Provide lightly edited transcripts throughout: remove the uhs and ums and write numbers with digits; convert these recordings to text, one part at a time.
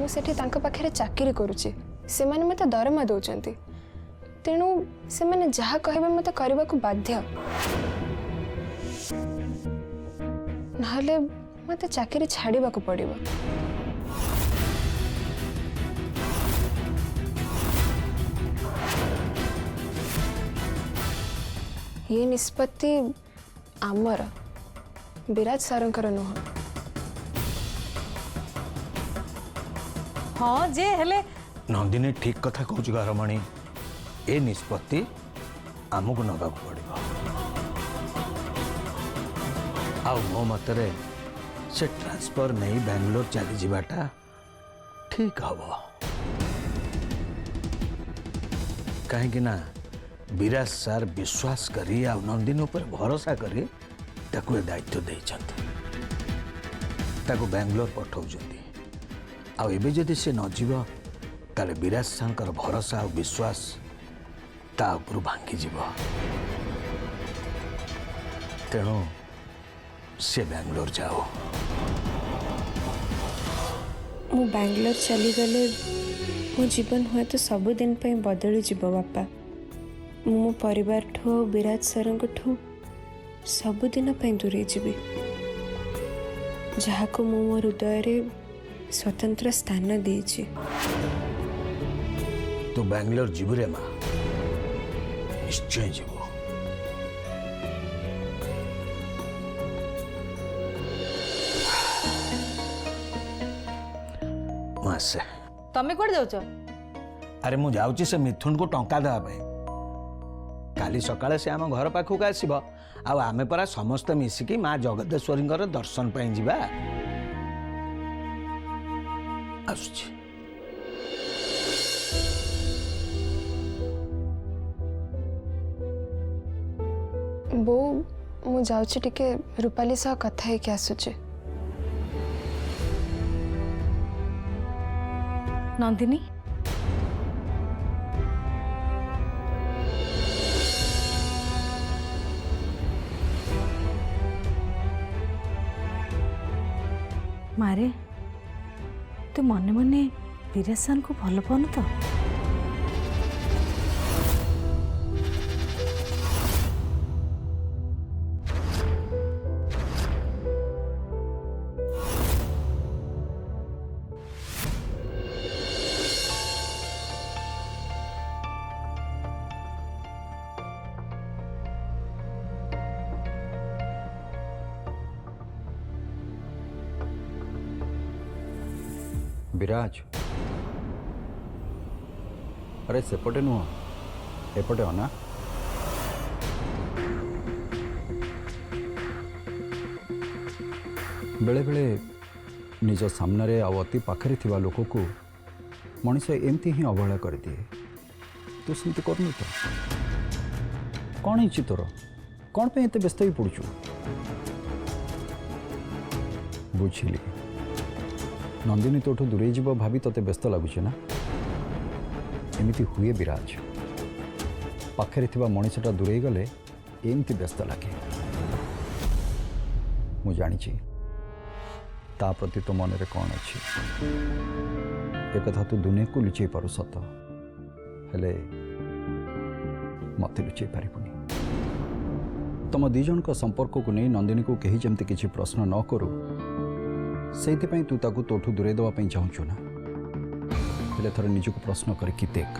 मुझे पाखे चाकरी करुच्ची से मत दरमा दौरान तेणु से मैंने जहाँ कहे मत करने को बाध्य ना मत चाकरी छाड़ा को पड़ो। ये निष्पत्ति आमर विराज सारंकर नुह। हाँ जे हेले नंदिनी ठीक कथा कहूँ घरमणी ए निष्पत्ति आमको नवा पड़ो आ मो मतरे से ट्रांसफर नहीं बेंगलोर चली जावाटा ठीक हम कहीं विराज सार विश्वास करी आ नंदिनी उपर भरोसा करी ताकू ए दायित्व देइछन्ते ताकू बेंगलोर पठाउछन्ती आ एबे जदि से न जीव ताले विराज सार भरोसा और विश्वास ता उपर भांगी जीव तेणु से बेंगलोर जाओ। मु बेंगलोर चली गले मो जीवन हुए तो सबुदिन बदली जीव बापा। मो परिवार ठू विराज सर ठू सबुदिन दूरे जीवी जहाँ को मो हृदय रे स्वतंत्र स्थान देछि। तो बेंगलोर जीव रे माँ निश्चय जीव। मासे तमे कोड जाउछ? अरे मु जाउची से मिथुन को टंका देवा पे काली सकाळे से आम घर पाखक आसीबो आ आमे परा समस्त मिसिकी माँ जगदेश्वरी दर्शन पाई जिबा आसुची। बो मु जाउची टिके रूपाली सह कथा है क्या आसुची। नंदिनी मारे तू मने मने विराज को भल पानु तो? विराज अरे सेपटे नुह एपटे अना बेले बेले निज सामने अति पाखरे थिबा लोक को मनीष एमती ही अवहेला कर दिए। तू सेमती करनु तो कौन है तोर कौन पे एते व्यस्त ही पड़चु? बुझिली नंदिनी तोठू दूरे जीव भाभी तोते व्यस्त लगुच ना? एमती हुए विराज पाखे थिबा मनीषटा दूरे गले एमती व्यस्त लगे। मु जानी ता प्रति तो मन रे कौन अच्छी एक कथा तू दुनिया को लुचई पारु सत हेले मत लुचई पारिबुनी। तुम दी जन का संपर्क को नहीं नंदिनी को कहीं जमती किसी प्रश्न न करू से तू ताकू तोठू दूरे देवाई चाहूँ ना? हेले थरे निजक प्रश्न कर कि देख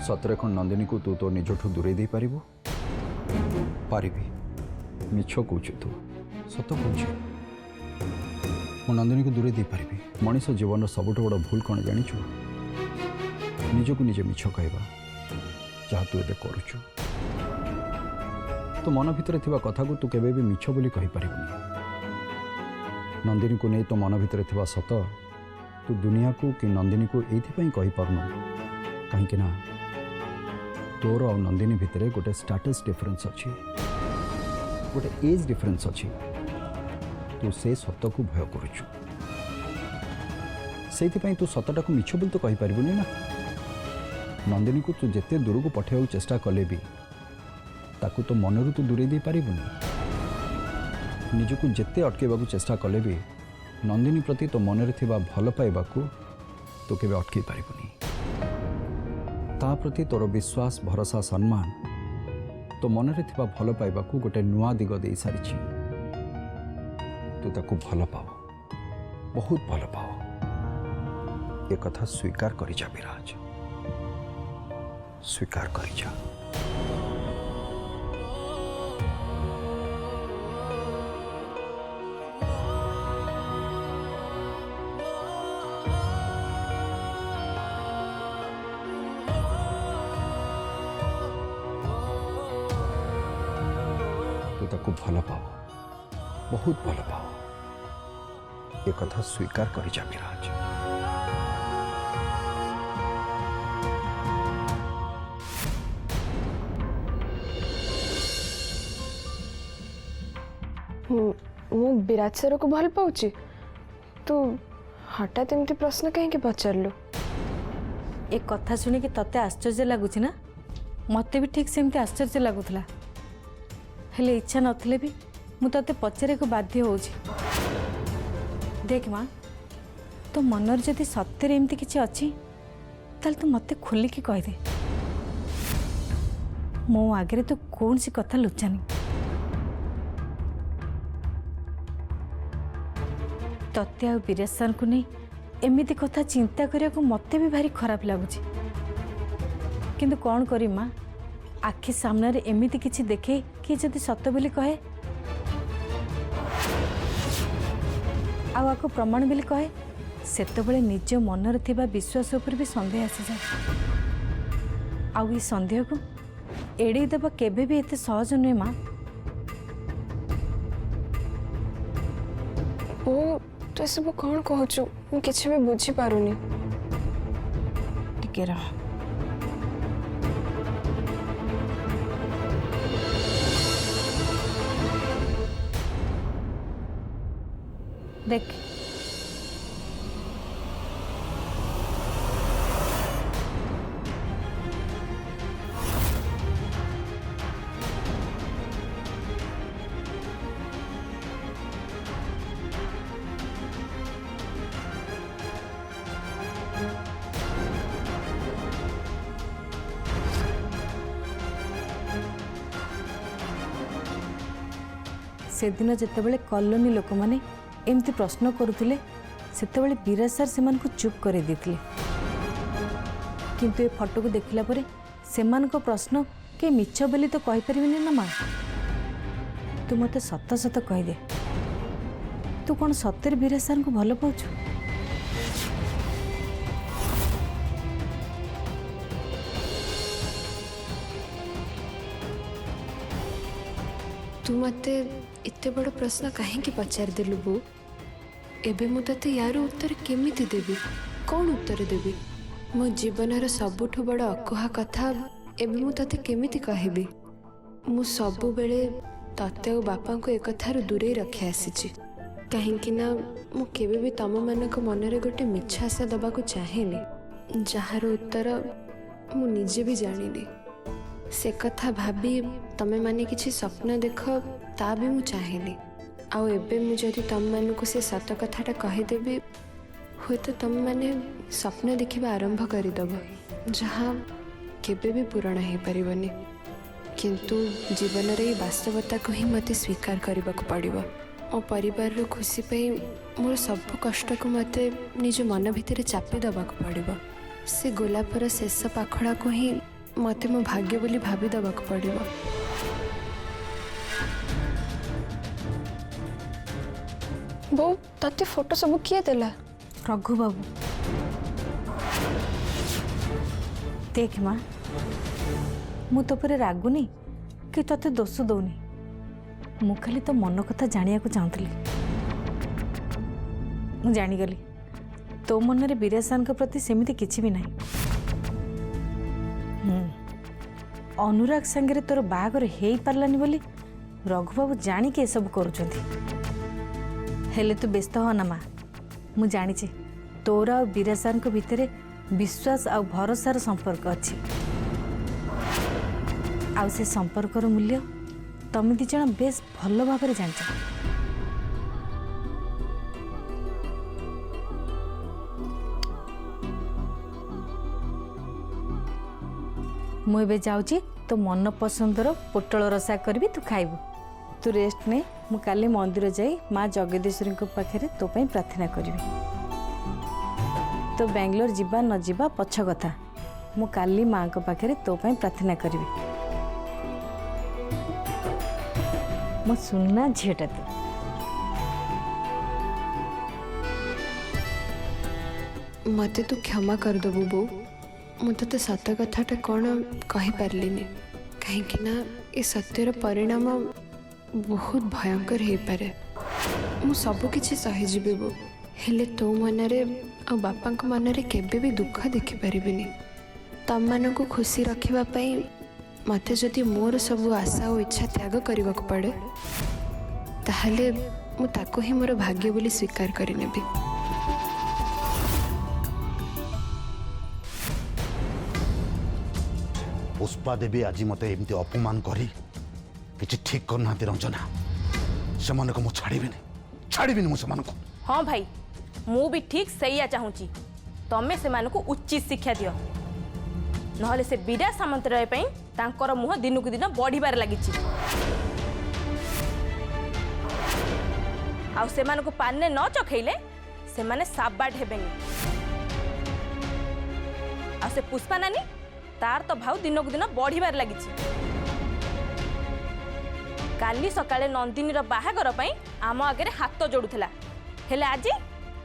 सतरे खंड नंदिनी को तू तो निजठू दूरे दे पारिबु? पारिबी। मिछ कहूँ तू सत कहूँ मु नंदिनी को दूरे दे पारिबी। मनीष जीवन सबुठ बड़ भूल कौन जानिछु? निजक निजे मिछ कहवा जहाँ तू एबे करुछु। तो मन भितर थिबा कथा को तू केबे भी मिछ बोली कहि पारिबुनी। नंदिनी को नहीं तो मन भितर थिबा सत तू दुनिया को कि नंदिनी को एथि कहि पारनु कहीं ना तोर और नंदिनी भितर गोटे स्टेटस डिफरेंस अच्छी गोटे एज डिफरेंस अच्छी। तू से सत को भय करुचु से तू सतटा को मिछ बोली तो कहि पारिबुनी ना। नंदिनी को तू जिते दूर को पठाइबा चेष्टा कले भी ताकू तो मनरू तू दूरे दे पारिबुनी। निजको जिते अटकेबा चेष्टा कले भी नंदिनी प्रति तो मन में भल पाइबा तो केबे अटकी पारिबुनी। ता प्रति तोर विश्वास भरोसा सम्मान तो मन में भल पाइबा गोटे नुआ दिग दे सारी। तू ताकू भल पाओ, बहुत भल पाओ। ये कथा स्वीकार करि जा विराज, स्वीकार करि जा। ताकू भल पाओ, बहुत भल पाओ। ये कथा स्वीकार करि जा विराज। मु विराज सर को भल पाउची। तू हठात एमती प्रश्न कहीं पचारू? ए कथा शुणी कि तते आश्चर्य लगुच ना? मते भी ठीक सेमती आश्चर्य लगुला। हेले इच्छा नथिले भी मु तते पचारे को बाध्य होउची। देख माँ, तो मनर जदि सत्य एमती किछि अछि ताल तू मते खोली की कह दे। मो आगे तो कौन सी कथा लुचानी। तते आ विराज सर को नहीं एमिति कथा चिंता करिया को मते भी भारी खराब लगुची। किंतु कौन करी माँ, आखि सामने रे एमिति किछि देखे कि जदि सत्य बोली कहे आको प्रमाण बोली कहे सेतबेले निज मनर थिबा विश्वास उपर भी संदेह आसी जाए। आउ ई संदेह को एड़ी देबा केबे भी एते सहज नुहे माँ। ओ तो सब कौन कहचु? मु किछि भी बुझी पारुनी। टिके रह। देख से दिन जितेबाला कॉलोनी लोक मैंने एमती प्रश्न करुले सेतेबाला विराज सर से चुप कर देते। किंतु ए फोटो को देखला परे सेमान को प्रश्न के मिछ बोली तो कहि परिबिनी ना माँ। तू मते सत सत कहि दे, तू कौन सत्यर विराज सर को भल पाउछु? तू मते इतने बड़ प्रश्न कहीं पचार देलु बो? एबे मु तते यार उत्तर केमिति देबी? कौन उत्तर देबी? मो जीवनर सबुठु बड़ अकुहा कथा एबे मु तते केमिति कहबी? मु सबु बेले तते और बापा को एक कथार दूरे रखी आसीची। कहीं ना मु केबे भी तम मानक मनरे गोटे मिछ आशा दबा को चाहेनी जार उत्तर मु निजे भी जानिनी। से कथा भाभी तमे माने किछि स्वप्न देख ता भी मु चाहेनी। आउ एबे मु जदि तम मानकु से सत कथाटा कहिदेबी हुए तो तम माने स्वप्न देखिबा आरंभ करिदब जहाँ केबे भी पूरण हो पारिबनी। किंतु जीवन रे वास्तवता को ही मते स्वीकार करबा को पड़िबो। मो परिवार रो खुशी पे मोर सब कष्ट को मते निज मन भितर चापी दबा को पड़िबो। से गोलापर शेष पाखड़ा को ही मते मो भाग्य बोली भाभी दबा को पड़िबो। बो तते फोटो सब किए देला? रघु बाबू देख माँ, मु तो पर रागुनी कि तते दोष दौनी। मु खाली तो मन कथा जानिया को चाहूली। मु जानीगली तो मन रे विराज सर के प्रति सेमिति किछि भी नहीं। अनुराग संगे तोर बाहागर हो पारानी बोली रघुबाबू जाणिक ए सब करुछंती। हेले तू व्यस्त हो ना माँ, मु जानी तोर आ विराज सर के भितर विश्वास आ भरोसार संपर्क अच्छी। आउ से संपर्कर मूल्य तमे दी जण बेस भल भाव जान। ମୁଁ ଏବେ ଯାଉଛି ତୋ ମନ ପସନ୍ଦର ପୋଟଳ ରସା କରିବି ତୁ ଖାଇବୁ। ତୁ ରେଷ୍ଟ ନେ, ମୁଁ କାଲି ମନ୍ଦିର ଯାଇ ମା ଜଗଦୀଶ୍ୱରୀଙ୍କ ପାଖରେ ତୋ ପାଇଁ ପ୍ରାର୍ଥନା କରିବି। ତୋ ବାଙ୍ଗାଲୋର ଯିବା ନ ଯିବା ପଛ କଥା, ମୁଁ କାଲି ମାଙ୍କ ପାଖରେ ତୋ ପାଇଁ ପ୍ରାର୍ଥନା କରିବି। ମୋ ସୁନା ଝିଅଟା ତୁ। मते तू क्षमा करदेबु बो। मु तो सत कथाटा कौन कहीपारलिनी कहीं ये सत्यर परिणाम बहुत भयंकर हो पारे। मु सबकि सहीजी बो, हेले तो मनरे आ बापा मनरे केबे भी दुख देखिपारि तम मान को खुशी रखापी मते जदि मोर सब आशा और इच्छा त्याग करने को पड़े ताहले मु ताको ही मोर भाग्य बोली स्वीकार करनेबी। पुष्पा देवी आज मत एमती अपमान करी किसी ठीक करना रंजना से छाड़बी मुझे। हाँ भाई, मु भी ठीक सैया चाहूँगी तमें से उचित शिक्षा दियो, नहले से बीरा सामंतराय तांकर मुह दिन को दिन बढ़िबार लगी। आउ से पाने न चखैले से माने साबाट हेबेनी। आ से पुष्पा नानी तार तो भाव दिन को दिन बढ़िबार लगी। काली सकाळे नंदिनीर बाहागर पई आम आगे हाथ जोड़ुला, हेले आज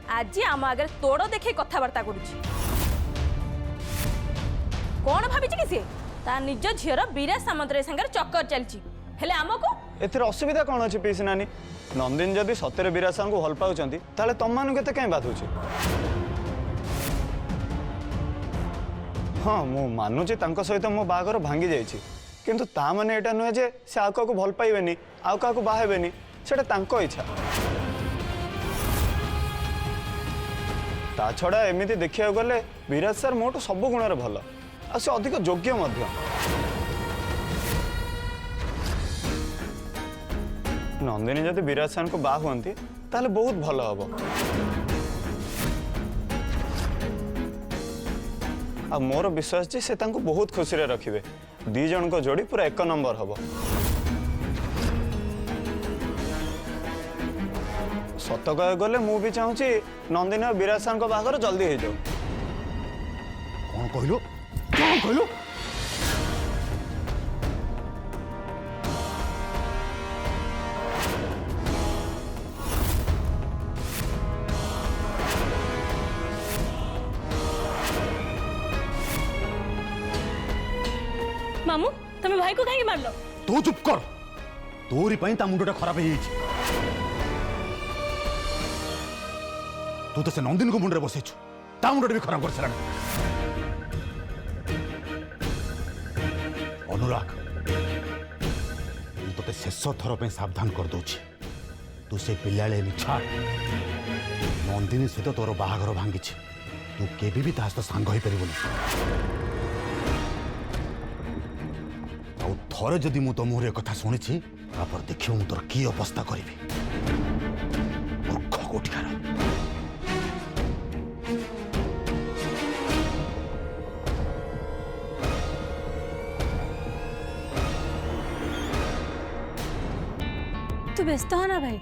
आज आम आगे तोड़ देखे कथबार्ता करुछि। कौन भाभी कि सी ता निज झीर बीरा सामंतराय संगे चक्कर चलछि, हेले आमको एथर असुविधा कौन अच्छी पीसी नानी? नंदिनी जदि सତରେ ବିରାସାଙ୍କୁ को भल पाउछंती ताले तममानू केते काई बाधुछि? हाँ मु मानुची तांको सहित मो बागर भांगी जाइछि, किंतु ता माने एटा नुहे जे से आउ काको भल पाइबेनी आउ काको बाहेबेनी, सेटा तांको इच्छा। ता छड़ा एमिति देखिया गले विराज सर मोटो सब गुणर भल आ से अधिक योग्य मध्य। नंदिनी जदि विराज सर को बाह हुअंती ताले बहुत भल हबो। आ मोर विश्वास जे से तांको बहुत खुशी रे रखिबे। दी जन को जोड़ी पूरा एक नंबर हबो। सत कह गले मु भी चाहूची नंदिनी और विराज सर को बागर जल्दी हो जाओ। कौन कहलु कौन कहलु? मामू तमे भाई को कहीं मारलो? तू चुप कर, तोरी पई ता मुंडटा खराब हो जाइछि। तू तो से नंदिनी को मुंडरे बसेछु, ता मुंडटा भी खराब कर सलान। अनुराग तो ते शेष थर पे सावधान कर दोछि, तू से पिलाले छाड़। नंदिनी सहित तोर बाहागर भांगिछि, तू केबे भी ता सहित सांग होई परिबोनी। थरे जदि मु तो मुहरे कथा शुणी तापर देखियो मु तोर की अवस्था करी। मूर्ख कोठिकार। तू व्यस्त हो ना भाई,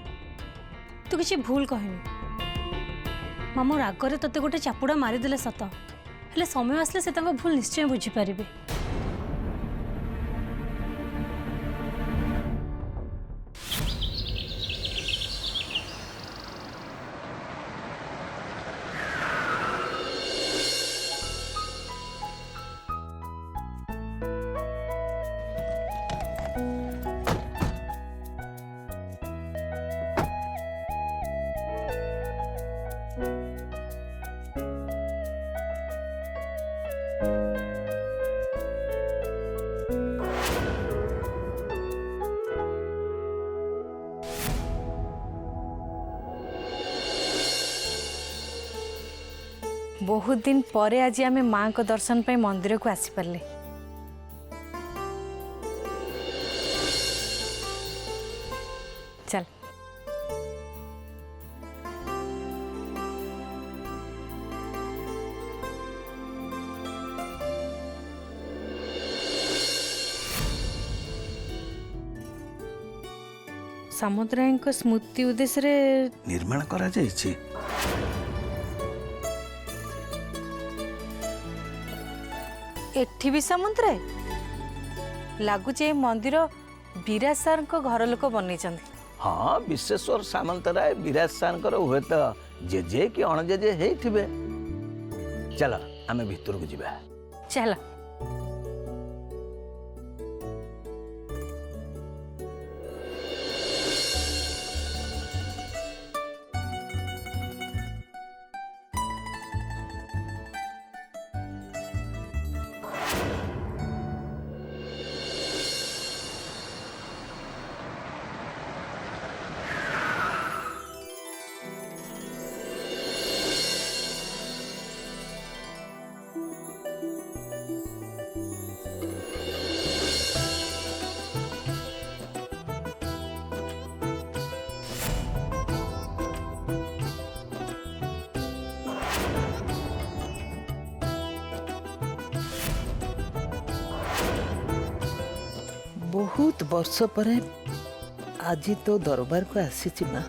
तू किसी भूल कहनी। मामू रागरे तते गोटे चापुड़ा मारिदेले सत, हेले समय आसले से तांको भूल निश्चय बुझी पारिबे। बहुत दिन परे आज आम माँ को दर्शन पे मंदिर को आसी पारले। चल ସାମନ୍ତରାୟଙ୍କ ସ୍ମୃତି ଉଦ୍ଦେଶ୍ୟରେ ନିର୍ମାଣ କରାଯାଇଛି। ଏଠି ବି ସାମନ୍ତରାୟ ଲାଗୁଛି ଏ ମନ୍ଦିର ବିରାଜ ସାର୍ଙ୍କ ଘର ଲୋକ ବନେଇଛନ୍ତି। ହଁ, ବିଶ୍ୱେଶ୍ୱର ସାମନ୍ତରାୟ ବିରାଜ ସାର୍ଙ୍କର ହୁଏତ ଜେଜେ କି ଅଣଜେଜେ ହେଇଥିବେ। ଚାଲ ଆମେ ଭିତରକୁ ଯିବା। ଚାଲ। बहुत वर्ष पर आज तो दरबार को आसी माँ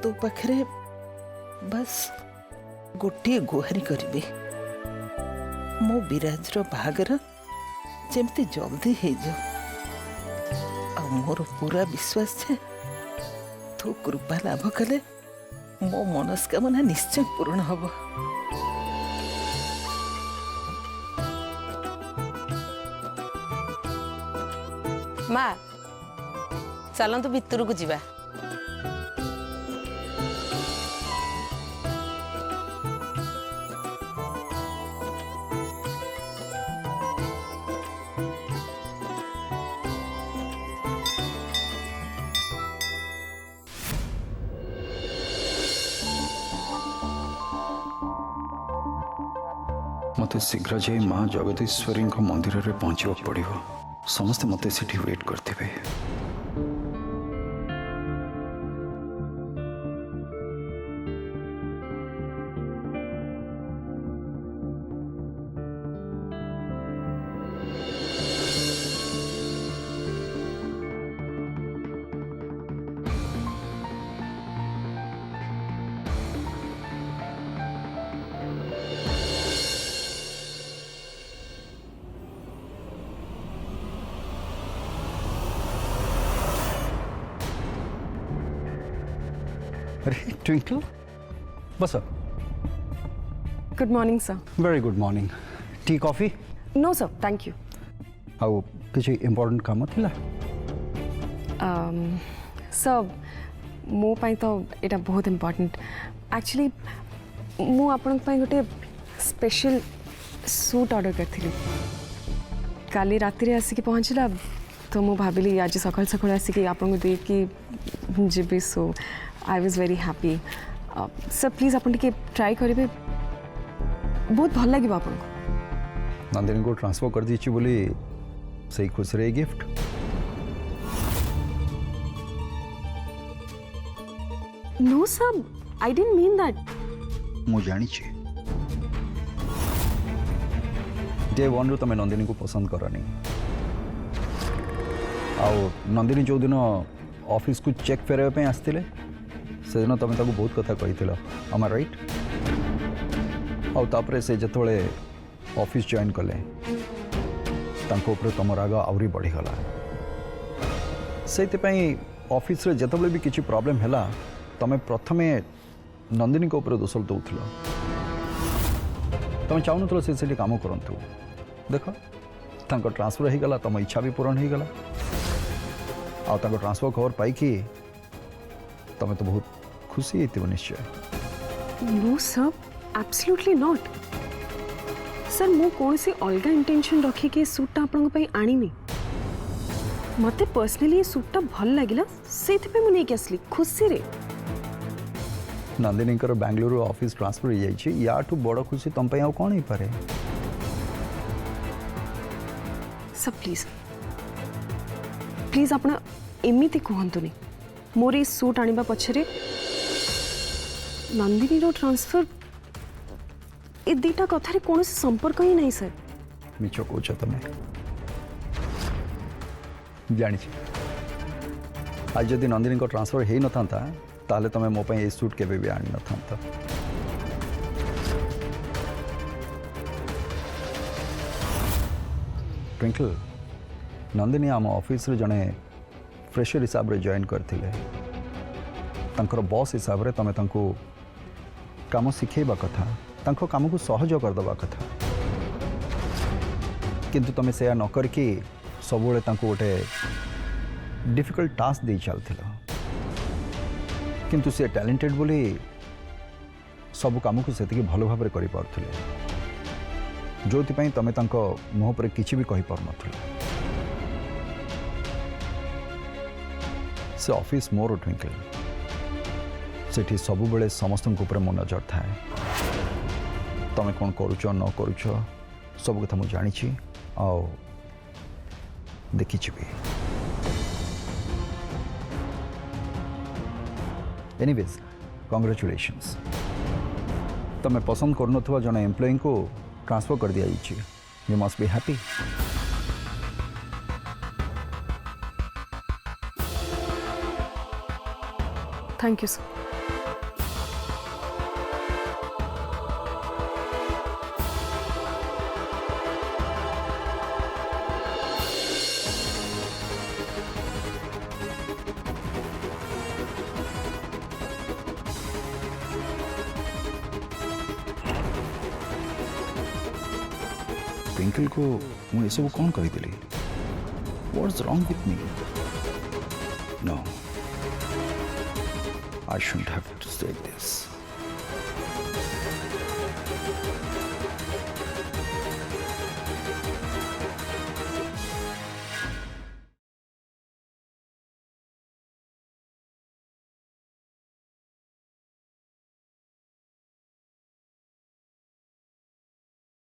तो पाखरे बस गोटे गुहारी करी मो विराज बाहागर जमती जल्दी हो जाओ। मोर पूरा विश्वास है तो कृपा लाभ कले मो मनस्कामना निश्चय पूर्ण हम। माँ चलतु भितर को जीवा। मते शीघ्र जाई माँ जगदीश्वरी मंदिर में पहुँचा पड़ो। समस्ते मते सिटी वेट करते हुए। अरे ट्विंकल बस। Good morning sir. Very good morning. Tea coffee? No sir thank you. आउ किसी इम्पोर्टेंट काम थिला? सर मो पाई तो एटा बहुत इम्पोर्टेंट एक्चुअली मु आपन पाई गोटे स्पेशल सूट ऑर्डर करथिली। काली रात्रि आसिक पहुँचला तो मु भाविली आज सकाल सकाल आसिक आपन को देकी जीबी so I was very happy. Sir please आपन टिके ट्राई करिवे बहुत भल लगे आपन को। नंदिनी को ट्रांसफर कर दीची बोली सही खुश रहे gift. No sir I didn't mean that. मु जानी छी डे वन रु तमे नंदिनी को पसंद करनी। आउ नंदिनी जो दिन ऑफिस को चेक फेरवा पे आस्तिले से दिन तुम ताको बहुत कथा कही आम राइट। आउ तापरे से जतोले ऑफिस जॉइन कले तांको ऊपर तुम राग आउरी बढ़ीगला। से ऑफिस रे जतबले भी किसी प्रॉब्लम हैला तमे प्रथमे नंदिनी को ऊपर दोष दउथलो। तुम चाहून से काम करंतु देख तांको ट्रांसफर हो गला तुम इच्छा भी पूर्ण हो गला। आउ तांको ट्रांसफर खबर पाई कि तुम तो बहुत खुशी थी निश्चय। No sir absolutely not. Sir मु कौन से अलग इंटेंशन रखी के सूटा आपन को आनी मते पर्सनली सूटा भल लागिला सेति पे मु नै के असली खुशी रे। नंदिनी बेंगलुरु ऑफिस ट्रांसफर हो जाइए या बड़ खुशी तुम पे कौन ही पारे। सर प्लीज प्लीज आपन एमिति कहंतुनी मोर ए सूट आनिबा पछरे नंदिनी रो ट्रांसफर ए दीटा कथारे कौन से संपर्क ही नहीं सर। मिछ कहूच तुम जानी आज जदि नंदिनी को ट्रांसफर हो न था ताले तुम्हें मो ये सूट के भी आनी न था। ट्विंकल नंदिनी आम ऑफिस रे जने फ्रेशर हिसाब रे जॉइन करते तंकर बॉस हिसाब रे तमें तंको काम शिखेबा कथा तंको काम को सहज करदबा कथा किंतु तमें से न करके सबुले तंको गोटे डिफिकल्ट टास्क दे चलथिला किंतु से टैलेंटेड बोली सब काम को सेतिकी भलो भाव रे करि पारथिले जोथिपाई तमें तंको मुह पर किछि भी कहि पार नथिला से ऑफिस मोर ट्विंकल सेठी सब बेले समस्त ऊपर मो नजर थाए तमें कौन करुच न करुच सब कथा मुझे जानी आओ देखी भी। एनीवेज कांग्रेचुलेशंस तमें पसंद कर जन एम्प्लॉई को ट्रांसफर कर दिया you must be happy. Thank you sir. Twinkle को मुझे सब कौन कही what's wrong with me know I shouldn't have to say this.